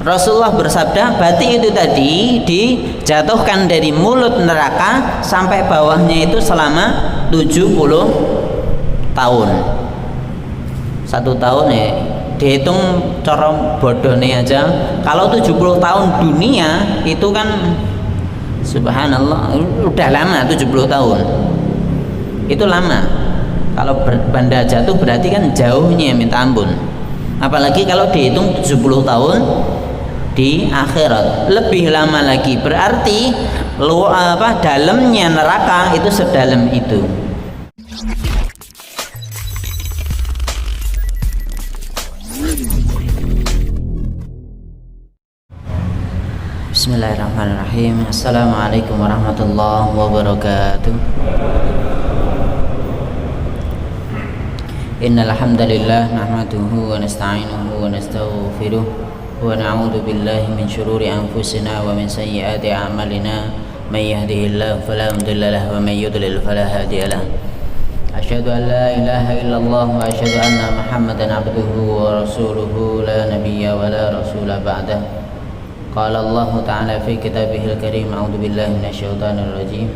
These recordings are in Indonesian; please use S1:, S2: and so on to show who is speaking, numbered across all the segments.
S1: Rasulullah bersabda, bati itu tadi dijatuhkan dari mulut neraka sampai bawahnya itu selama 70 tahun. 1 tahun ya dihitung cara bodohnya aja. Kalau 70 tahun dunia itu kan subhanallah udah lama. 70 tahun itu lama. Kalau benda jatuh berarti kan jauhnya minta ampun. Apalagi kalau dihitung 70 tahun di akhirat lebih lama lagi, berarti dalamnya neraka itu sedalam itu. Bismillahirrahmanirrahim. Assalamualaikum warahmatullahi wabarakatuh. Innal hamdalillah nahmaduhu wa nasta'inuhu wa nastaghfiruh wa na'udzu billahi min shururi anfusina wa min sayyiati a'malina may yahdihillahu fala mudilla lahu wa may yudlil fala hadiya lahu. Asyhadu an la ilaha illallah wa asyhadu anna Muhammadan abduhu wa rasuluhu la nabiyya wa la rasula ba'dah. Qala Allah ta'ala fi kitabihil karim, a'udzu billahi minasyaitonir rajim.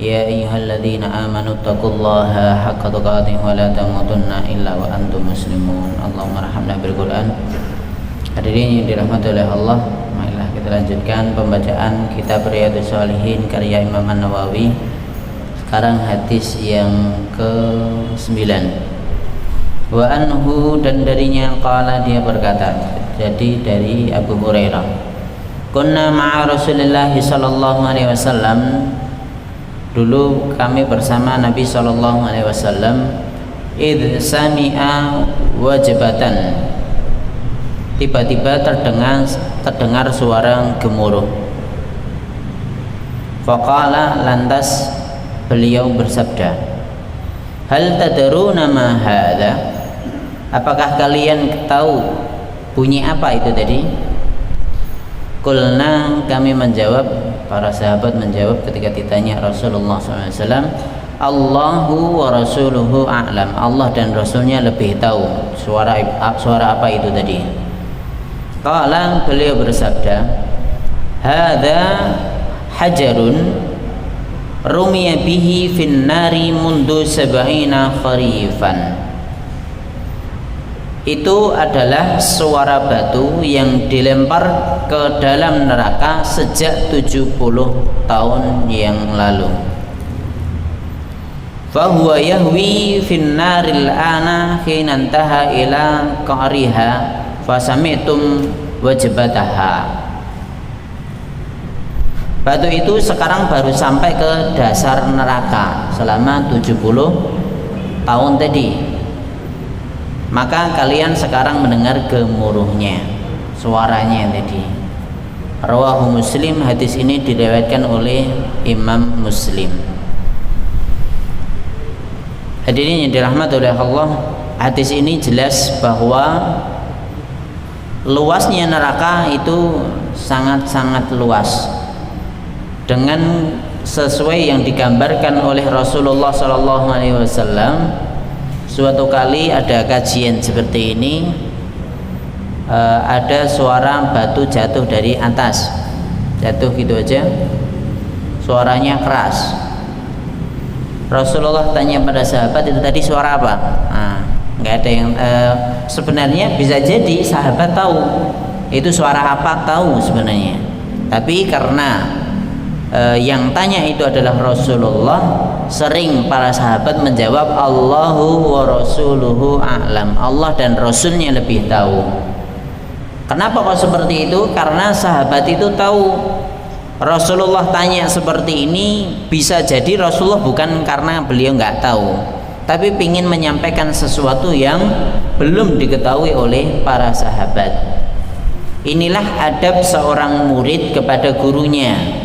S1: Ya ayyuhalladzina amanu taqullaha haqqa tuqatih wa la tamutunna illa wa antum muslimun. Allahumma arhamna bil Qur'an. Hadirin yang dirahmati oleh Allah, marilah kita lanjutkan pembacaan kitab Riyadhus Shalihin karya Imam An-Nawawi. Sekarang hadis yang ke-9. Wa anhu, dan darinya qala, dia berkata, jadi dari Abu Hurairah, kunna ma'a Rasulillah sallallahu alaihi wasallam, dulu kami bersama Nabi sallallahu alaihi wasallam, idh sami'a wajbatan, tiba-tiba terdengar suara gemuruh. Faqala, lantas beliau bersabda, hal tadruna ma hadza, apakah kalian tahu bunyi apa itu tadi? Qulna, kami menjawab, para sahabat menjawab ketika ditanya Rasulullah SAW, Allahu wa rasuluhu a'lam, Allah dan Rasulnya lebih tahu suara apa itu tadi. Qala, beliau bersabda, hadza hajarun rumiya bihi fin nari mundu sab'ina kharifan. Itu adalah suara batu yang dilempar ke dalam neraka sejak 70 tahun yang lalu. Fahuwa yahwi fin naril ana hina intaha ila qariha fasami'tum wajbataha. Batu itu sekarang baru sampai ke dasar neraka selama 70 tahun tadi. Maka kalian sekarang mendengar gemuruhnya, suaranya tadi. Rawahu Muslim, hadis ini diriwayatkan oleh Imam Muslim. Hadirin yang dirahmati oleh Allah, hadis ini jelas bahwa luasnya neraka itu sangat-sangat luas. Dengan sesuai yang digambarkan oleh Rasulullah SAW. Suatu kali ada kajian seperti ini, ada suara batu jatuh dari atas, jatuh gitu aja, suaranya keras. Rasulullah tanya pada sahabat, itu tadi suara apa? Nggak ada yang sebenarnya bisa jadi sahabat tahu itu suara apa, tahu sebenarnya, tapi karena yang tanya itu adalah Rasulullah, sering para sahabat menjawab Allahu wa rasuluhu a'lam, Allah dan Rasulnya lebih tahu. Kenapa kok seperti itu? Karena sahabat itu tahu Rasulullah tanya seperti ini, bisa jadi Rasulullah bukan karena beliau nggak tahu, tapi ingin menyampaikan sesuatu yang belum diketahui oleh para sahabat. Inilah adab seorang murid kepada gurunya.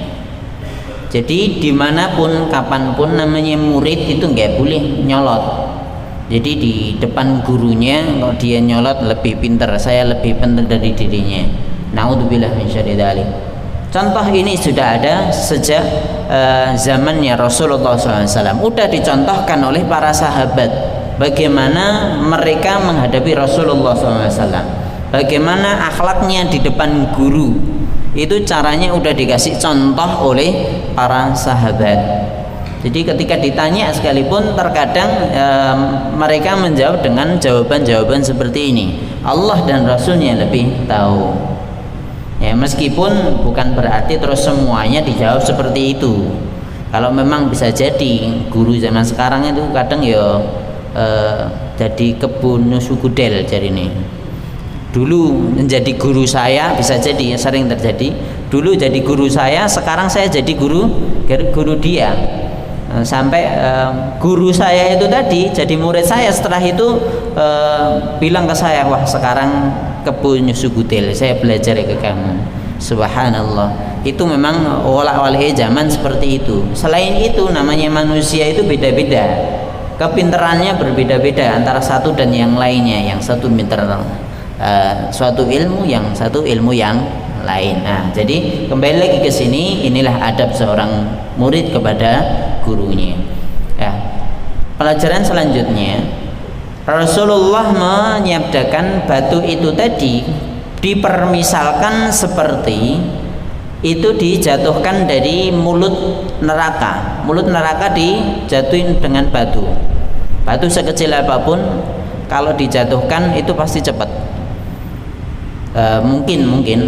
S1: Jadi dimanapun, kapanpun, namanya murid itu nggak boleh nyolot. Jadi di depan gurunya, kalau dia nyolot lebih pintar, saya lebih pintar dari dirinya. Naudzubillah min syarri dzalik. Contoh ini sudah ada sejak zamannya Rasulullah SAW. Udah dicontohkan oleh para sahabat bagaimana mereka menghadapi Rasulullah SAW. bagaimana akhlaknya di depan guru. Itu caranya udah dikasih contoh oleh para sahabat. Jadi ketika ditanya sekalipun terkadang mereka menjawab dengan jawaban-jawaban seperti ini. Allah dan Rasulnya lebih tahu. Ya, meskipun bukan berarti terus semuanya dijawab seperti itu. Kalau memang bisa jadi guru zaman sekarang itu kadang ya jadi kebun sugudel jadi ini. Dulu menjadi guru saya, bisa jadi sering terjadi. Dulu jadi guru saya, sekarang saya jadi guru dia. Sampai guru saya itu tadi jadi murid saya, setelah itu bilang ke saya, wah sekarang kebun sugudel, saya belajar ke kamu. Subhanallah, itu memang wala-wali zaman seperti itu. Selain itu namanya manusia itu beda-beda, kepintarannya berbeda-beda antara satu dan yang lainnya. Yang satu pintar suatu ilmu, yang satu ilmu yang lain. Nah, jadi kembali lagi ke sini, inilah adab seorang murid kepada gurunya. Ya. Pelajaran selanjutnya, Rasulullah menyabdakan batu itu tadi dipermisalkan seperti itu dijatuhkan dari mulut neraka. Mulut neraka dijatuhin dengan batu. Batu sekecil apapun kalau dijatuhkan itu pasti cepat. Mungkin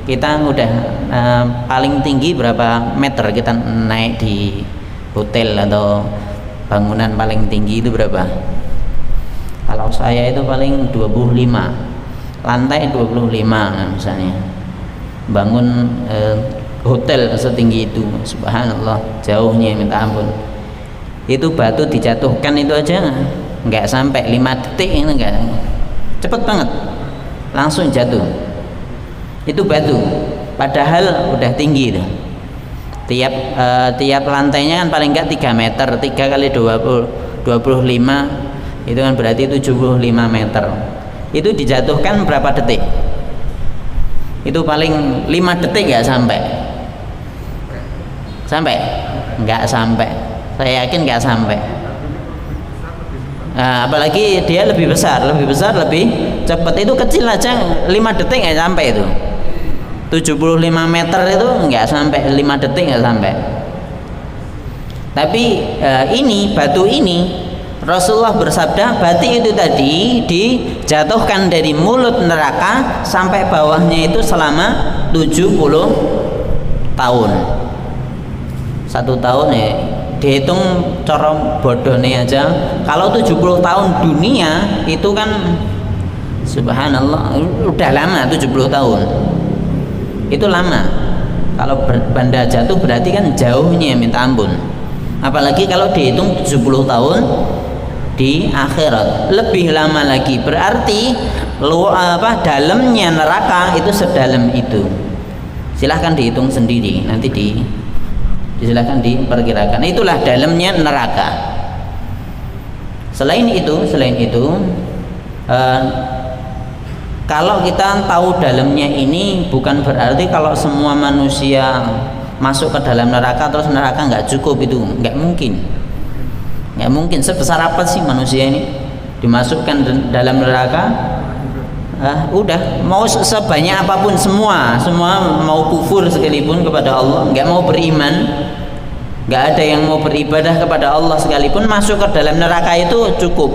S1: kita udah paling tinggi berapa meter kita naik di hotel atau bangunan paling tinggi itu berapa? Kalau saya itu paling 25 lantai 25 misalnya, bangun hotel setinggi itu. Subhanallah, jauhnya minta ampun. Itu batu dijatuhkan itu aja nggak sampai 5 detik, ini enggak, cepet banget langsung jatuh. Itu batu, padahal udah tinggi itu. Tiap lantainya kan paling enggak 3 meter, 3 kali 25 itu kan berarti 75 meter. Itu dijatuhkan berapa detik? Itu paling 5 detik nggak sampai? Nggak sampai. Saya yakin nggak sampai. Apalagi dia lebih besar, lebih cepat. Itu kecil aja 5 detik nggak sampai itu. 75 meter itu nggak sampai 5 detik, nggak sampai. Tapi ini batu ini Rasulullah bersabda, batu itu tadi dijatuhkan dari mulut neraka sampai bawahnya itu selama 70 tahun. 1 tahun ya dihitung cara bodohnya aja, kalau 70 tahun dunia itu kan subhanallah udah lama. 70 tahun itu lama. Kalau benda jatuh berarti kan jauhnya minta ampun, apalagi kalau dihitung 70 tahun di akhirat lebih lama lagi. Berarti dalamnya neraka itu sedalam itu. Silahkan dihitung sendiri, nanti silahkan diperkirakan. Itulah dalamnya neraka. Selain itu kalau kita tahu dalamnya ini bukan berarti kalau semua manusia masuk ke dalam neraka terus neraka nggak cukup. Itu nggak mungkin. Sebesar apa sih manusia ini dimasukkan dalam neraka? Udah mau sebanyak apapun, semua mau kufur sekalipun kepada Allah, nggak mau beriman, nggak ada yang mau beribadah kepada Allah sekalipun, masuk ke dalam neraka itu cukup.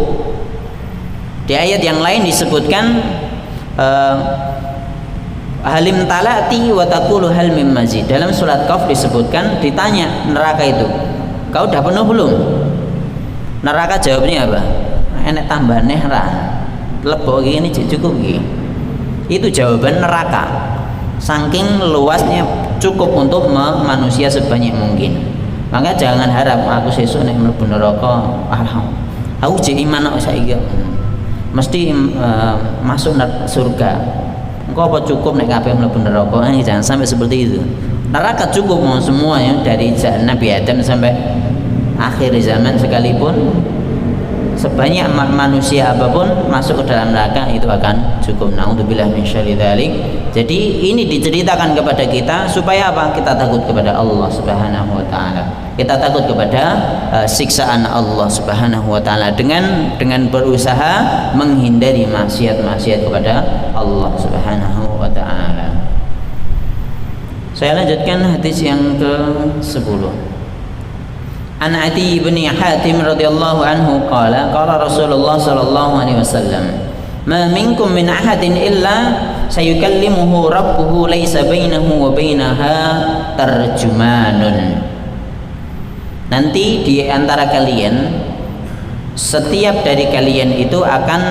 S1: Di ayat yang lain disebutkan halim talati wa taqulu hal mim mazid. Dalam surat Qaf disebutkan, ditanya neraka itu, kau udah penuh belum? Neraka jawabnya apa? Enek tambahane ra. Lebok ini cukup gini. Itu jawaban neraka. Saking luasnya cukup untuk manusia sebanyak mungkin. Maka jangan harap aku sesuk nek mlebu neraka, aku jek iman kok saiki. Mesti masuk surga. Engko apa cukup nek kabeh mlebu neraka? Jangan sampai seperti itu. Neraka cukup mau semuanya, dari Nabi Adam sampai akhir zaman sekalipun, sebanyak manusia apapun masuk ke dalam neraka itu akan cukup. Naudzubillah min syarri dzalik. Jadi ini diceritakan kepada kita supaya apa? Kita takut kepada Allah Subhanahu wa taala. Kita takut kepada siksaan Allah Subhanahu wa taala dengan berusaha menghindari maksiat-maksiat kepada Allah Subhanahu wa taala. Saya lanjutkan hadis yang ke-10. An Adi bin Hatim radhiyallahu anhu qala Rasulullah sallallahu alaihi wasallam, "Ma minkum min ahadin illa sayukallimuhu rabbuhu laisa bainahu wa bainaha tarjumanun." Nanti di antara kalian, setiap dari kalian itu akan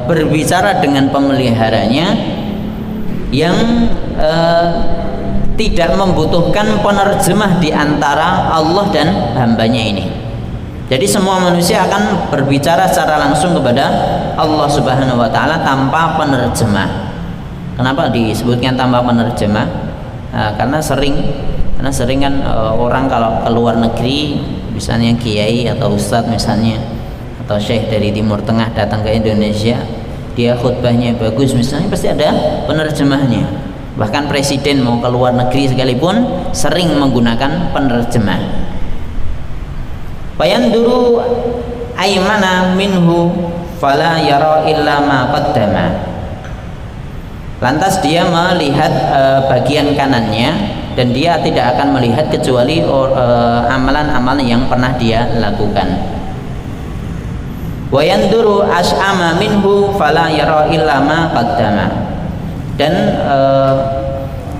S1: berbicara dengan pemeliharanya yang tidak membutuhkan penerjemah di antara Allah dan hambanya ini. Jadi semua manusia akan berbicara secara langsung kepada Allah Subhanahu wa taala tanpa penerjemah. Kenapa disebutkan tanpa penerjemah? Karena sering kan orang kalau ke luar negeri, misalnya kiai atau ustadz misalnya, atau syekh dari Timur Tengah datang ke Indonesia, dia khutbahnya bagus misalnya, pasti ada penerjemahnya. Bahkan presiden mau ke luar negeri sekalipun sering menggunakan penerjemah. Fayanduru aymana minhu fala yara illa ma qaddama. Lantas dia melihat bagian kanannya dan dia tidak akan melihat kecuali amalan-amalan yang pernah dia lakukan. Wa yanduru as'ama minhu fala yara illa ma qaddama. Dan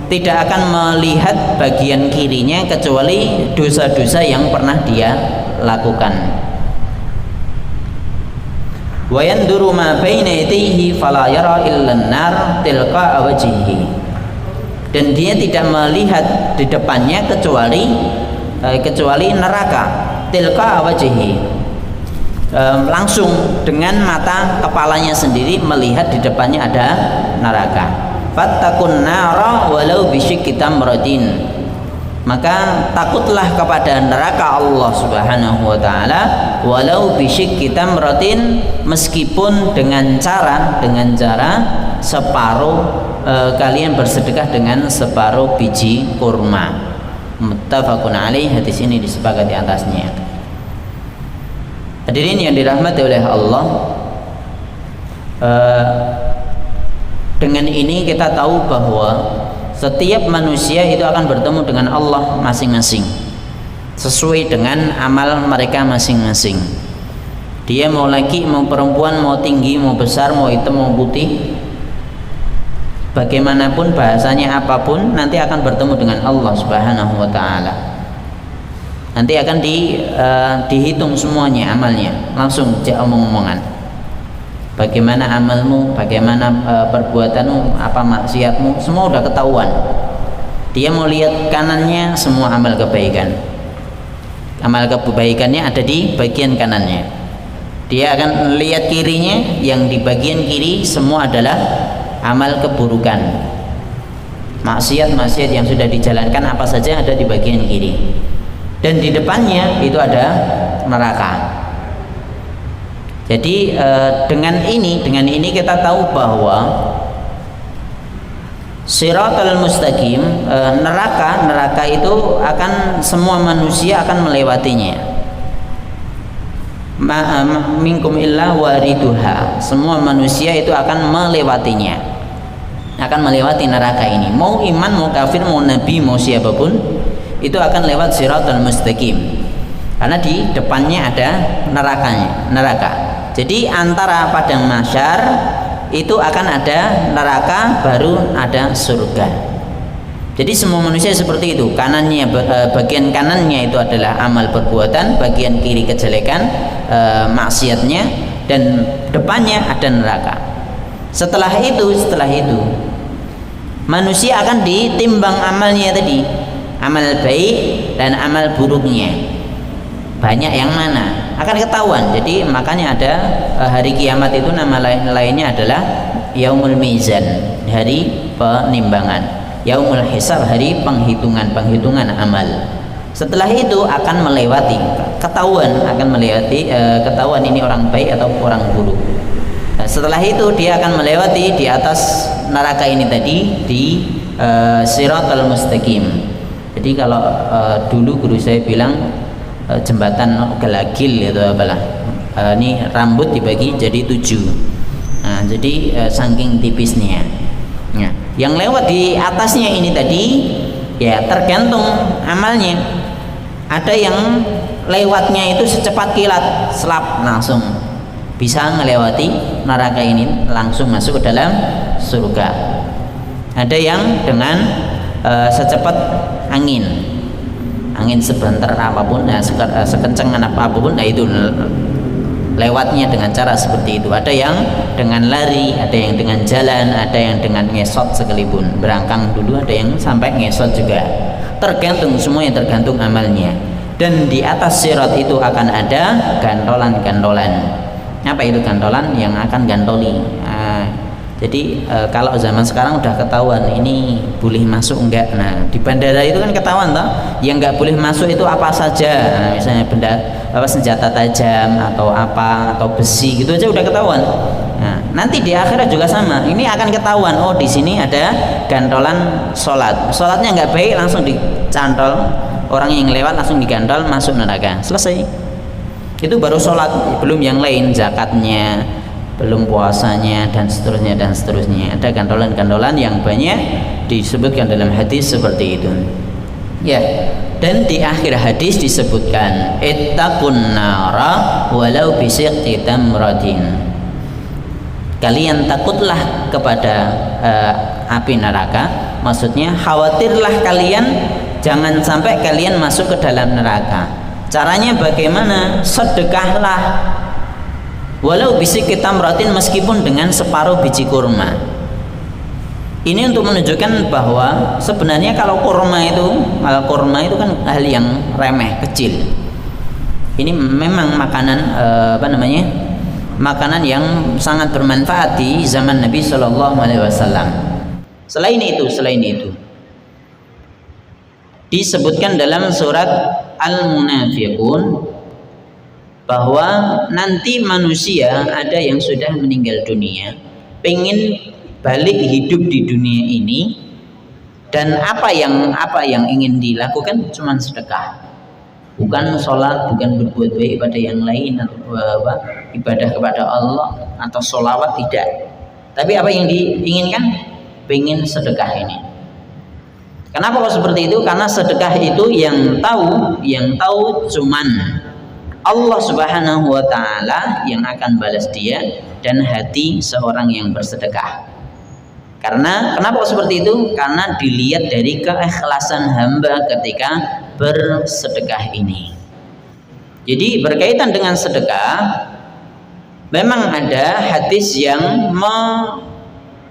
S1: tidak akan melihat bagian kirinya kecuali dosa-dosa yang pernah dia lakukan. Wa yanduru ma baina yadayhi fala yara illa an-nar tilqa wajhihi. Dan dia tidak melihat di depannya kecuali neraka tilqa wajhihi. Langsung dengan mata kepalanya sendiri melihat di depannya ada neraka. Fattakun nara walau bisyikki tamratin. Maka takutlah kepada neraka Allah Subhanahu wa taala walau bisyikki tamratin, meskipun dengan cara separuh kalian bersedekah dengan separuh biji kurma. Muttafaqun alaih. Hadis ini disepakati atasnya. Hadirin yang dirahmati oleh Allah, dengan ini kita tahu bahwa setiap manusia itu akan bertemu dengan Allah masing-masing sesuai dengan amal mereka masing-masing. Dia mau laki, mau perempuan, mau tinggi, mau besar, mau hitam, mau putih, bagaimanapun bahasanya apapun, nanti akan bertemu dengan Allah Subhanahu wa taala. Nanti akan dihitung semuanya amalnya, langsung omong-omongan. Bagaimana amalmu, bagaimana perbuatanmu, apa maksiatmu, semua udah ketahuan. Dia mau lihat kanannya, semua amal kebaikan. Amal kebaikannya ada di bagian kanannya. Dia akan lihat kirinya, yang di bagian kiri semua adalah amal keburukan. Maksiat-maksiat yang sudah dijalankan apa saja ada di bagian kiri. Dan di depannya itu ada neraka. Jadi dengan ini kita tahu bahwa Shiratal mustaqim, neraka itu akan semua manusia akan melewatinya. Minkum illa wariduha, semua manusia itu akan melewatinya, akan melewati neraka ini. Mau iman, mau kafir, mau nabi, mau siapapun, itu akan lewat Shiratal mustaqim. Karena di depannya ada neraka. Jadi antara padang mahsyar itu akan ada neraka, baru ada surga. Jadi semua manusia seperti itu. Kanannya, bagian kanannya itu adalah amal perbuatan, bagian kiri kejelekan, maksiatnya, dan depannya ada neraka. Setelah itu manusia akan ditimbang amalnya tadi, amal baik dan amal buruknya. Banyak yang mana akan ketahuan. Jadi makanya ada hari kiamat itu nama lainnya adalah Yaumul Mizan, hari penimbangan. Yaumul Hisab, hari penghitungan amal. Setelah itu akan melewati, ketahuan ini orang baik atau orang buruk. Setelah itu dia akan melewati di atas neraka ini tadi di Siratal Mustaqim. Jadi kalau dulu guru saya bilang jembatan gelagil itu apalah, ini rambut dibagi jadi 7. Nah, jadi saking tipisnya. Nah, yang lewat di atasnya ini tadi ya tergantung amalnya. Ada yang lewatnya itu secepat kilat, selap langsung bisa melewati neraka ini, langsung masuk ke dalam surga. Ada yang dengan secepat angin sebentar apapun, sekencang apapun, nah itu lewatnya dengan cara seperti itu. Ada yang dengan lari, ada yang dengan jalan, ada yang dengan ngesot sekalipun, berangkang dulu, ada yang sampai ngesot juga. Tergantung, semuanya tergantung amalnya. Dan di atas sirat itu akan ada gantolan-gantolan. Apa itu gantolan? Yang akan gantoli. Jadi kalau zaman sekarang udah ketahuan ini boleh masuk enggak. Nah, di bandara itu kan ketahuan toh, yang enggak boleh masuk itu apa saja. Nah, misalnya benda senjata tajam atau apa, atau besi gitu aja udah ketahuan. Nah, nanti di akhirat juga sama. Ini akan ketahuan, oh di sini ada gantolan salat. Salatnya enggak baik langsung dicantol, orang yang lewat langsung digantol masuk neraka. Selesai. Itu baru salat, belum yang lain, zakatnya, belum puasanya, dan seterusnya dan seterusnya. Ada gantolan-gantolan yang banyak disebutkan dalam hadis seperti itu. Ya, dan di akhir hadis disebutkan ittaqun nara walau bisiqqi tamratin. Kalian takutlah kepada api neraka, maksudnya khawatirlah kalian jangan sampai kalian masuk ke dalam neraka. Caranya bagaimana? Sedekahlah walau bisiqqi tamratin, meskipun dengan separuh biji kurma. Ini untuk menunjukkan bahwa sebenarnya kalau kurma itu kan hal yang remeh, kecil. Ini memang makanan makanan yang sangat bermanfaat di zaman Nabi Shallallahu Alaihi Wasallam. Selain itu disebutkan dalam surat Al-Munafiqun bahwa nanti manusia ada yang sudah meninggal dunia, pengen balik hidup di dunia ini, dan apa yang ingin dilakukan cuma sedekah, bukan sholat, bukan berbuat baik pada yang lain, atau ibadah kepada Allah atau sholawat, tidak. Tapi apa yang diinginkan? Pengen sedekah ini. Kenapa kok seperti itu? Karena sedekah itu yang tahu cuman Allah Subhanahu wa Ta'ala yang akan balas dia dan hati seorang yang bersedekah. Karena kenapa kok seperti itu? Karena dilihat dari keikhlasan hamba ketika bersedekah ini. Jadi berkaitan dengan sedekah, memang ada hadis yang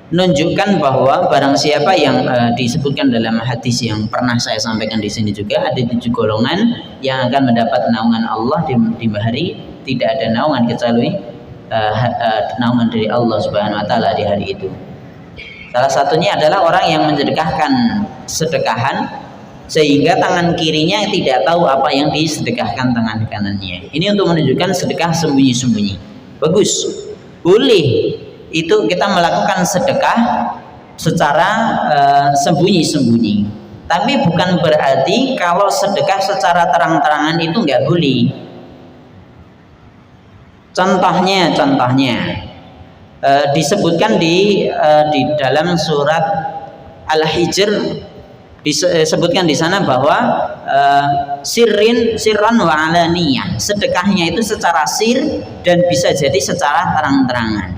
S1: menunjukkan bahwa barang siapa yang disebutkan dalam hadis yang pernah saya sampaikan di sini juga, ada 7 golongan yang akan mendapat naungan Allah di hari tidak ada naungan kecuali naungan dari Allah Subhanahu wa Ta'ala di hari itu. Salah satunya adalah orang yang mensedekahkan sedekahan sehingga tangan kirinya tidak tahu apa yang disedekahkan tangan kanannya. Ini untuk menunjukkan sedekah sembunyi-sembunyi. Bagus, boleh itu kita melakukan sedekah secara sembunyi-sembunyi. Tapi bukan berarti kalau sedekah secara terang-terangan itu nggak boleh. Contohnya disebutkan di dalam surat Al-Hijr, disebutkan di sana bahwa sirran wa alaniyah, sedekahnya itu secara sir dan bisa jadi secara terang-terangan.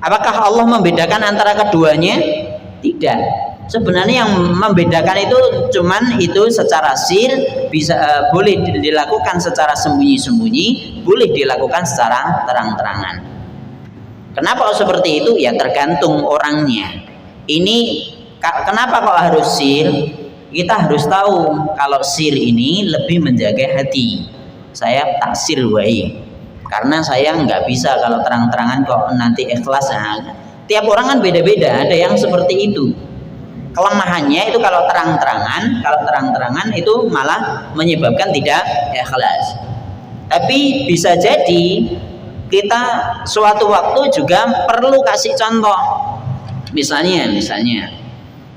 S1: Apakah Allah membedakan antara keduanya? Tidak. Sebenarnya yang membedakan itu cuman itu secara sir bisa boleh dilakukan secara sembunyi-sembunyi, boleh dilakukan secara terang-terangan. Kenapa seperti itu? Ya tergantung orangnya. Ini kenapa kok harus sir? Kita harus tahu kalau sir ini lebih menjaga hati. Saya tak sir wae. Karena saya nggak bisa kalau terang-terangan kok nanti ikhlas. Nah, tiap orang kan beda-beda, ada yang seperti itu. Kelemahannya itu kalau terang-terangan itu malah menyebabkan tidak ikhlas. Tapi bisa jadi kita suatu waktu juga perlu kasih contoh. Misalnya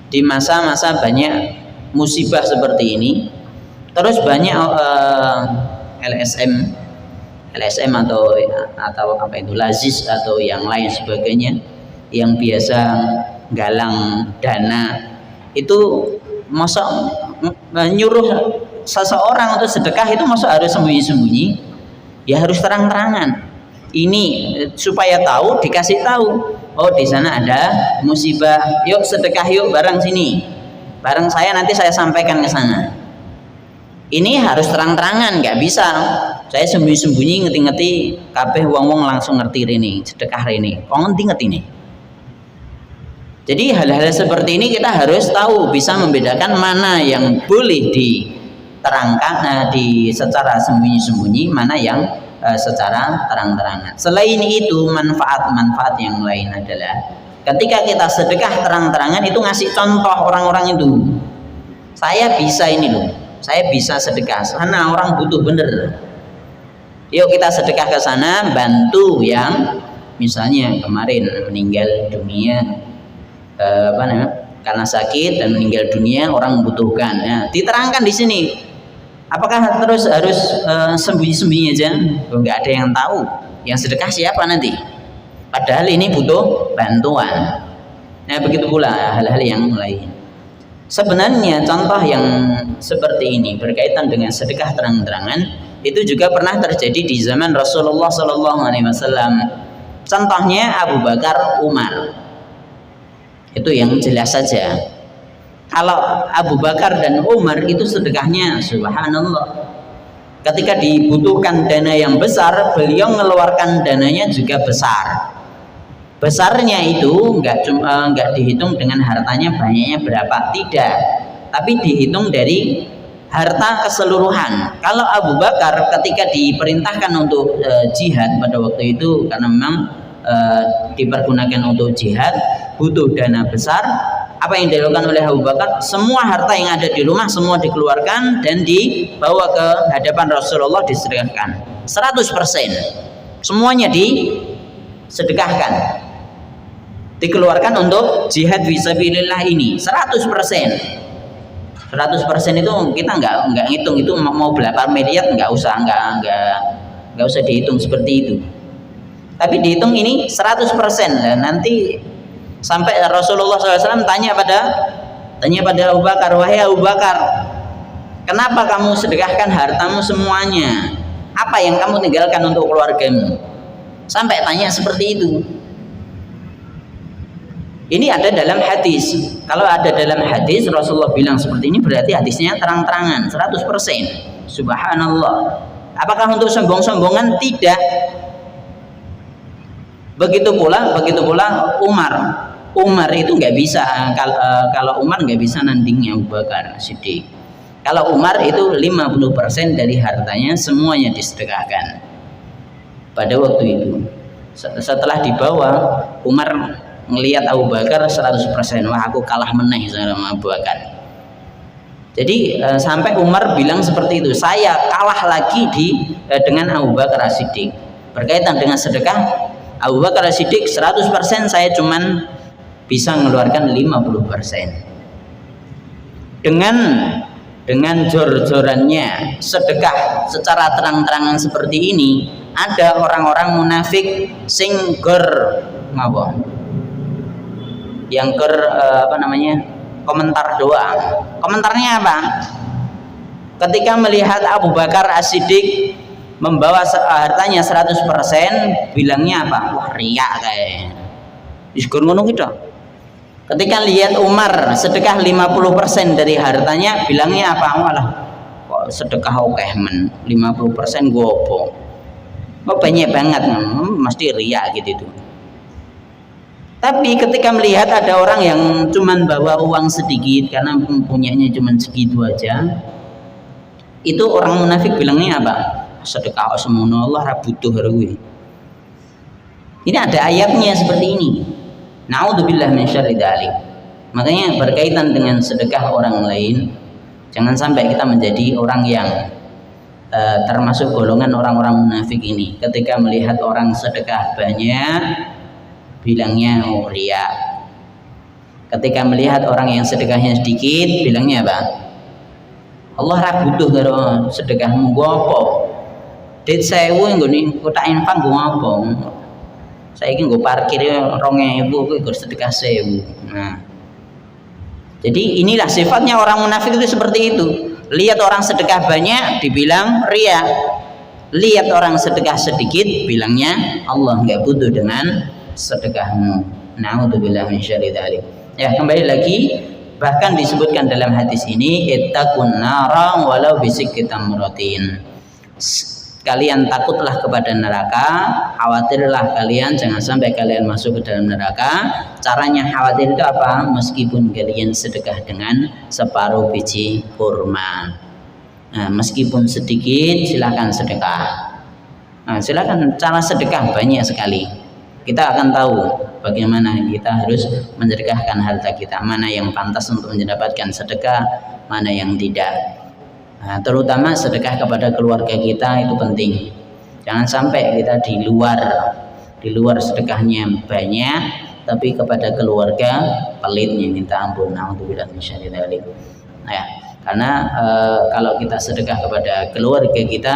S1: di masa-masa banyak musibah seperti ini, terus banyak LSM atau apa itu lazis atau yang lain sebagainya yang biasa galang dana itu, masa menyuruh seseorang untuk sedekah itu masa harus sembunyi-sembunyi? Ya harus terang-terangan. Ini supaya tahu, dikasih tahu, oh di sana ada musibah, yuk sedekah yuk bareng sini, bareng saya, nanti saya sampaikan ke sana. Ini harus terang-terangan, nggak bisa saya sembunyi-sembunyi ngerti-ngerti kabeh wong-wong langsung ngerti ini sedekah ini. Kok ngerti nih? Jadi hal-hal seperti ini kita harus tahu, bisa membedakan mana yang boleh diterangkan di secara sembunyi-sembunyi, mana yang secara terang-terangan. Selain itu, manfaat-manfaat yang lain adalah ketika kita sedekah terang-terangan itu ngasih contoh orang-orang itu. Saya bisa ini loh, saya bisa sedekah sana, orang butuh bener. Yuk kita sedekah ke sana, bantu yang misalnya kemarin meninggal dunia karena sakit dan meninggal dunia, orang membutuhkan. Nah, diterangkan di sini. Apakah terus harus sembunyi-sembunyi aja? Enggak ada yang tahu. Yang sedekah siapa nanti? Padahal ini butuh bantuan. Nah, begitu pula hal-hal yang lain. Sebenarnya contoh yang seperti ini berkaitan dengan sedekah terang-terangan itu juga pernah terjadi di zaman Rasulullah SAW. Contohnya Abu Bakar, Umar. Itu yang jelas saja. Kalau Abu Bakar dan Umar itu sedekahnya subhanallah. Ketika dibutuhkan dana yang besar, beliau mengeluarkan dananya juga besar. Besarnya itu enggak dihitung dengan hartanya banyaknya berapa, tidak. Tapi dihitung dari harta keseluruhan. Kalau Abu Bakar ketika diperintahkan untuk jihad pada waktu itu, karena memang dipergunakan untuk jihad, butuh dana besar. Apa yang dilakukan oleh Abu Bakar? Semua harta yang ada di rumah semua dikeluarkan dan dibawa ke hadapan Rasulullah, disedekahkan 100%. Semuanya disedekahkan, dikeluarkan untuk jihad fisabilillah ini 100%. 100% itu kita nggak ngitung itu mau berapa miliar, nggak usah dihitung seperti itu. Tapi dihitung ini 100%. Dan nanti sampai Rasulullah SAW tanya pada Abu Bakar, wahai Abu Bakar, kenapa kamu sedekahkan hartamu semuanya? Apa yang kamu tinggalkan untuk keluargamu? Sampai tanya seperti itu. Ini ada dalam hadis. Kalau ada dalam hadis Rasulullah bilang seperti ini, berarti hadisnya terang-terangan 100%. Subhanallah. Apakah untuk sombong-sombongan? Tidak. Begitu pula Umar itu nggak bisa, kalau Umar nggak bisa nandingnya Abu Bakar Siddiq. Kalau Umar itu 50% dari hartanya semuanya disedekahkan pada waktu itu. Setelah dibawa, Umar ngelihat Abu Bakar 100%, wah aku kalah meneh sama Abu Bakar. Jadi sampai Umar bilang seperti itu, saya kalah lagi dengan Abu Bakar Siddiq. Berkaitan dengan sedekah, Abu Bakar Siddiq 100%, saya cuman bisa mengeluarkan 50%. Dengan jor-jorannya sedekah secara terang-terangan seperti ini, ada orang-orang munafik sing yang komentar doang. Komentarnya apa? Ketika melihat Abu Bakar As-Siddiq membawa hartanya 100%, bilangnya apa? Wah, riak kayak. Iskur ngono gitu. Ketika lihat Umar sedekah 50% dari hartanya, bilangnya apa? Walah, kok sedekah akeh men 50% gopo. Kok banyak banget, mesti riak gitu itu. Tapi ketika melihat ada orang yang cuman bawa uang sedikit karena punyanya cuman segitu aja, itu orang munafik bilangnya apa? Sedekah semono Allah ra butuh kuwi. Ini ada ayatnya seperti ini. Na'udzubillah min syarri dzalik. Makanya berkaitan dengan sedekah orang lain, jangan sampai kita menjadi orang yang termasuk golongan orang-orang munafik ini. Ketika melihat orang sedekah banyak, bilangnya riya. Ketika melihat orang yang sedekahnya sedikit, bilangnya apa? Allah ra butuh karo sedekahmu nggo apa? Dit 1000 nggone kotak infak nggo apa? Saiki nggo parkir 2000 kuwi nggo sedekah 1000. Nah. Jadi inilah sifatnya orang munafik itu seperti itu. Lihat orang sedekah banyak dibilang ria. Lihat orang sedekah sedikit bilangnya Allah nggak butuh dengan sedekahmu. Na'udzubillah min syarri dzalik. Ya, kembali lagi bahkan disebutkan dalam hadis ini ittaqun nara walau bisikki tamratin. Kalian takutlah kepada neraka, khawatirlah kalian jangan sampai kalian masuk ke dalam neraka. Caranya khawatir itu apa? Meskipun kalian sedekah dengan separuh biji kurma. Nah, meskipun sedikit silakan sedekah. Nah, silakan cara sedekah banyak sekali. Kita akan tahu bagaimana kita harus mensedekahkan harta kita, mana yang pantas untuk mendapatkan sedekah, mana yang tidak. Nah, terutama sedekah kepada keluarga kita itu penting. Jangan sampai kita di luar sedekahnya banyak, tapi kepada keluarga pelitnya minta ampun. Alhamdulillah misyaallah. Nah, karena kalau kita sedekah kepada keluarga kita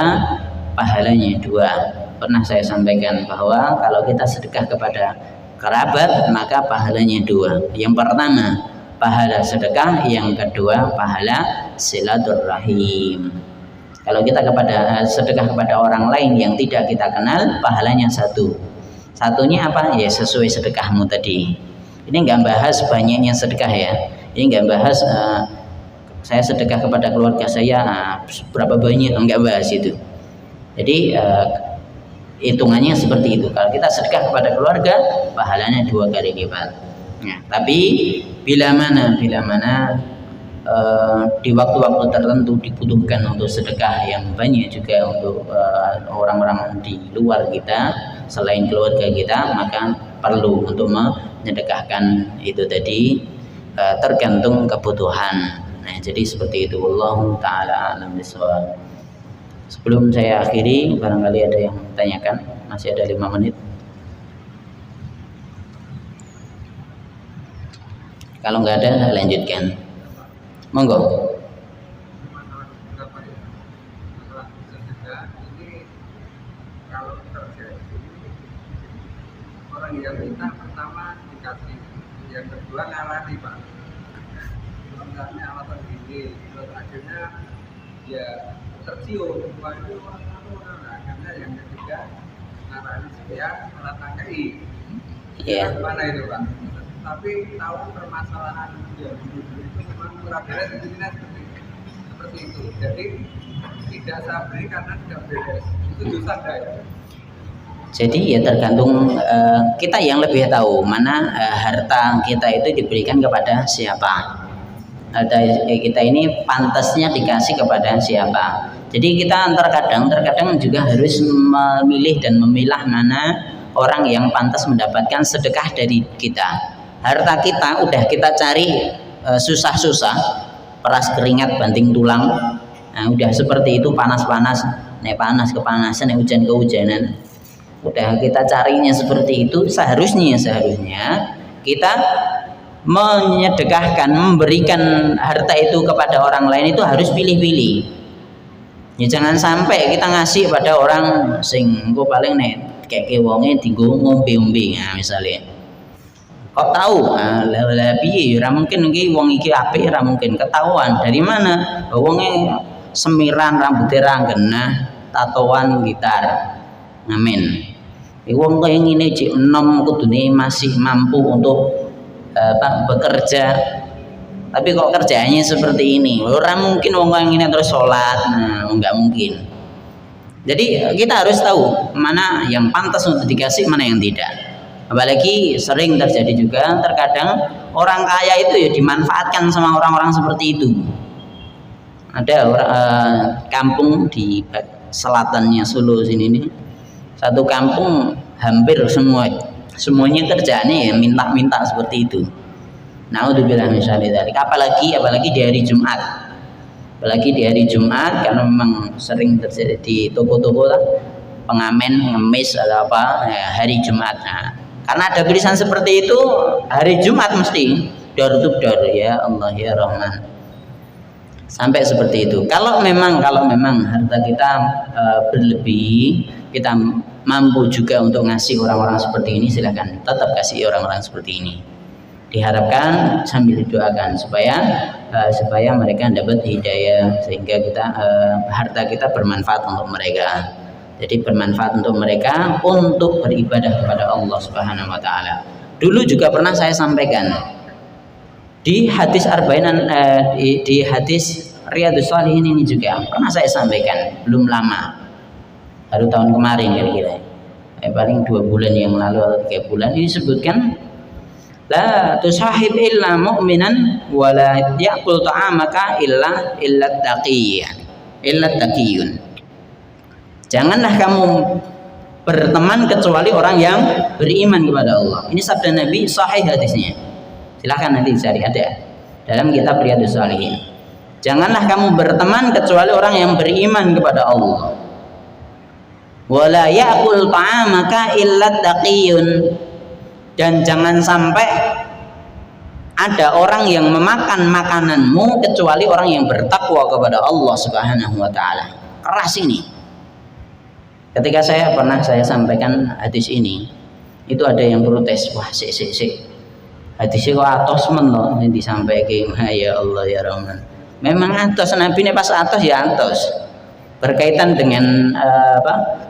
S1: pahalanya 2. Pernah saya sampaikan bahwa kalau kita sedekah kepada kerabat maka pahalanya 2. Yang pertama pahala sedekah, yang kedua pahala silaturahim. Kalau kita sedekah kepada orang lain yang tidak kita kenal, pahalanya 1. Satunya apa? Ya sesuai sedekahmu tadi. Ini nggak bahas banyaknya sedekah ya. Ini nggak bahas saya sedekah kepada keluarga saya berapa banyak, nggak bahas itu. Jadi hitungannya seperti itu. Kalau kita sedekah kepada keluarga, pahalanya 2 kali lipat. Nah, tapi bila mana di waktu-waktu tertentu dibutuhkan untuk sedekah yang banyak juga untuk orang-orang di luar kita selain keluarga kita, maka perlu untuk menyedekahkan itu tadi, tergantung kebutuhan. Nah, jadi seperti itu. Wallahu taala alam bishawab. Sebelum saya akhiri, barangkali ada yang tanyakan, masih ada 5 menit. Kalau nggak ada, saya lanjutkan. Monggo.
S2: Kalau terjadi orang yang minta pertama dikasih, yang kedua ngarani Pak. Sebenarnya alasan gini, terus akhirnya ya tercium, waduh, akhirnya yang ketiga ngarani supaya alat KI.
S1: Iya.
S2: Mana itu Pak? Tapi tahu permasalahan dia itu memang kurang beres seperti itu. Jadi tidak sabri karena tidak beres. Itu dosa ya.
S1: Jadi ya tergantung kita yang lebih tahu mana harta kita itu diberikan kepada siapa. Harta kita ini pantasnya dikasih kepada siapa. Jadi kita terkadang juga harus memilih dan memilah mana orang yang pantas mendapatkan sedekah dari kita. Harta kita udah kita cari susah-susah, peras keringat banting tulang. Nah, udah seperti itu panas-panas, nek panas kepanasan, nek hujan kehujanan. Udah kita carinya seperti itu, seharusnya kita menyedekahkan, memberikan harta itu kepada orang lain itu harus pilih-pilih. Ya jangan sampai kita ngasih pada orang sing engko paling nek kayak wonge dienggo ngombe-ombe, nah misalnya. Kok tahu? Lah piye ora mungkin iki wong iki apik, ora mungkin ketahuan. Dari mana? Wonge semiran, rambutnya rangenah, tatoan, gitar. Amin. Wong kaya ngene cek enom kudune masih mampu untuk bekerja. Tapi kok kerjanya seperti ini? Ora mungkin wong kaya ngene terus salat. Nah, enggak mungkin. Jadi kita harus tahu mana yang pantas untuk dikasih, mana yang tidak. Apalagi sering terjadi juga terkadang orang kaya itu ya dimanfaatkan sama orang-orang seperti itu. Ada kampung di selatannya Solo sini nih, satu kampung hampir semuanya kerjaannya ya minta-minta seperti itu. Naudzubillah min syarri dzalik. Apalagi di hari Jumat. Apalagi di hari Jumat karena memang sering terjadi di toko-toko lah, pengamen ngemis atau apa ya, hari Jumat. Nah, karena ada tulisan seperti itu hari Jumat mesti dor tubdor, ya Allah ya Rahman. Sampai seperti itu. Kalau memang harta kita berlebih, kita mampu juga untuk ngasih orang-orang seperti ini, silakan tetap kasih orang-orang seperti ini. Diharapkan sambil didoakan supaya mereka dapat hidayah, sehingga harta kita bermanfaat untuk mereka. Jadi bermanfaat untuk mereka untuk beribadah kepada Allah Subhanahu wa taala. Dulu juga pernah saya sampaikan di hadis arba'in, di hadis Riyadhus Shalihin ini juga pernah saya sampaikan, belum lama, baru tahun kemarin kira-kira, paling 2 bulan yang lalu atau 3 bulan, disebutkan la tusahib illa mu'minan wa la ya'kul ta'amaka illa taqiyun. Janganlah kamu berteman kecuali orang yang beriman kepada Allah. Ini sabda Nabi, sahih hadisnya. Silahkan nanti cari, ada dalam kitab Riyadhus Shalihin. Janganlah kamu berteman kecuali orang yang beriman kepada Allah. Wala ya'kul ta'amaka illa taqiyun. Dan jangan sampai ada orang yang memakan makananmu kecuali orang yang bertakwa kepada Allah Subhanahu wa taala. Keras ini. Ketika saya sampaikan hadis ini, itu ada yang protes, wah sik. Hadisnya kok atos men loh yang disampaikan. Ya Allah ya Rahman. Memang atos, Nabi ini pas atos ya atos. Berkaitan dengan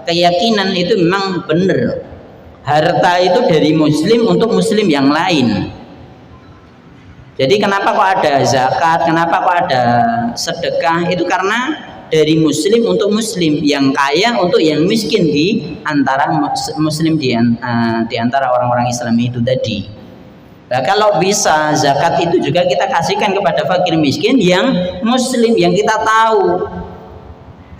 S1: keyakinan itu memang benar. Harta itu dari muslim untuk muslim yang lain. Jadi kenapa kok ada zakat, kenapa kok ada sedekah, itu karena dari muslim untuk muslim, yang kaya untuk yang miskin di antara muslim di antara orang-orang Islam itu tadi. Nah, kalau bisa zakat itu juga kita kasihkan kepada fakir miskin yang muslim, yang kita tahu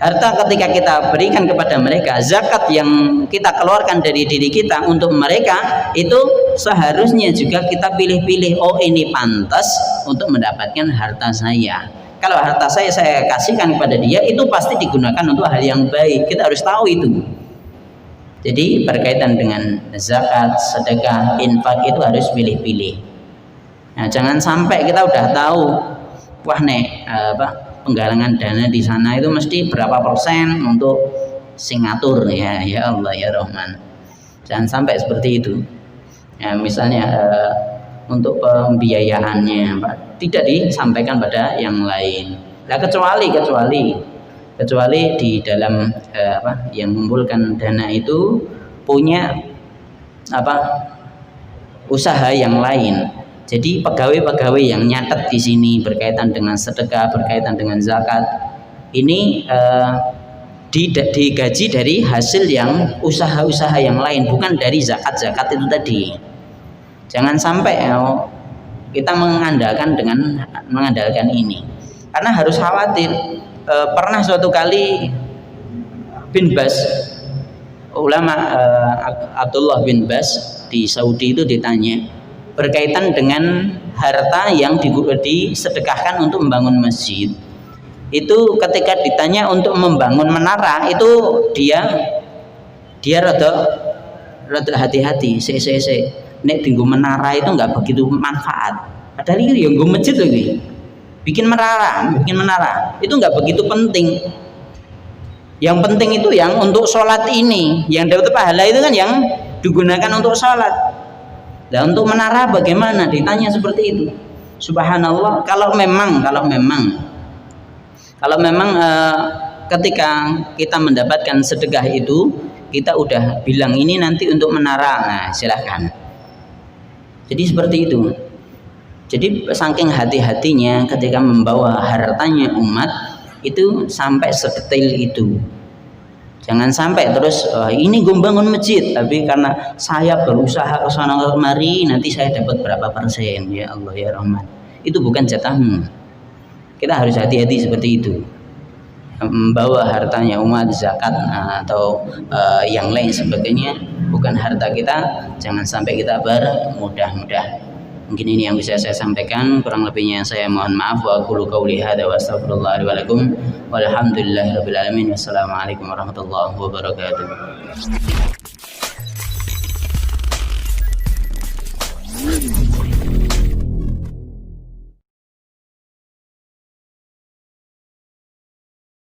S1: harta ketika kita berikan kepada mereka, zakat yang kita keluarkan dari diri kita untuk mereka, itu seharusnya juga kita pilih-pilih, oh ini pantas untuk mendapatkan harta saya. Kalau harta saya kasihkan kepada dia, itu pasti digunakan untuk hal yang baik. Kita harus tahu itu. Jadi berkaitan dengan zakat, sedekah, infak itu harus pilih-pilih. Nah, jangan sampai kita udah tahu, wah penggalangan dana di sana itu mesti berapa persen untuk Singapura, ya Allah ya Rahman. Jangan sampai seperti itu. Ya, misalnya untuk pembiayaannya tidak disampaikan pada yang lain. Nah, kecuali di dalam yang mengumpulkan dana itu punya usaha yang lain. Jadi pegawai-pegawai yang nyatet di sini berkaitan dengan sedekah, berkaitan dengan zakat, ini digaji dari hasil yang usaha-usaha yang lain, bukan dari zakat-zakat itu tadi. Jangan sampai kita mengandalkan ini, karena harus khawatir. Pernah suatu kali bin Bas, ulama Abdullah bin Bas di Saudi itu ditanya berkaitan dengan harta yang disedekahkan untuk membangun masjid. Itu ketika ditanya untuk membangun menara, itu dia rada hati-hati, nek tinggu menara itu nggak begitu manfaat. Padahal itu yang gue masjid lagi. Bikin menara itu nggak begitu penting. Yang penting itu yang untuk sholat ini, yang dapat pahala itu kan yang digunakan untuk sholat. Dan untuk menara bagaimana? Ditanya seperti itu. Subhanallah. Kalau memang ketika kita mendapatkan sedekah itu, kita udah bilang ini nanti untuk menara, nah silahkan. Jadi seperti itu. Jadi saking hati-hatinya ketika membawa hartanya umat itu sampai sedetail itu. Jangan sampai terus ini gue bangun masjid, tapi karena saya berusaha ke sana kemari nanti saya dapat berapa persen. Ya Allah ya Rahman. Itu bukan jatahmu. Kita harus hati-hati seperti itu. Membawa hartanya umat, zakat atau yang lain sebagainya bukan harta kita, jangan sampai kita bermudah-mudah. Mungkin ini yang bisa saya sampaikan, kurang lebihnya saya mohon maaf. Wa aqulu qouli hadza wa astaghfirullah li wa lakum walhamdulillahirabbil alamin. Wassalamualaikum warahmatullahi wabarakatuh.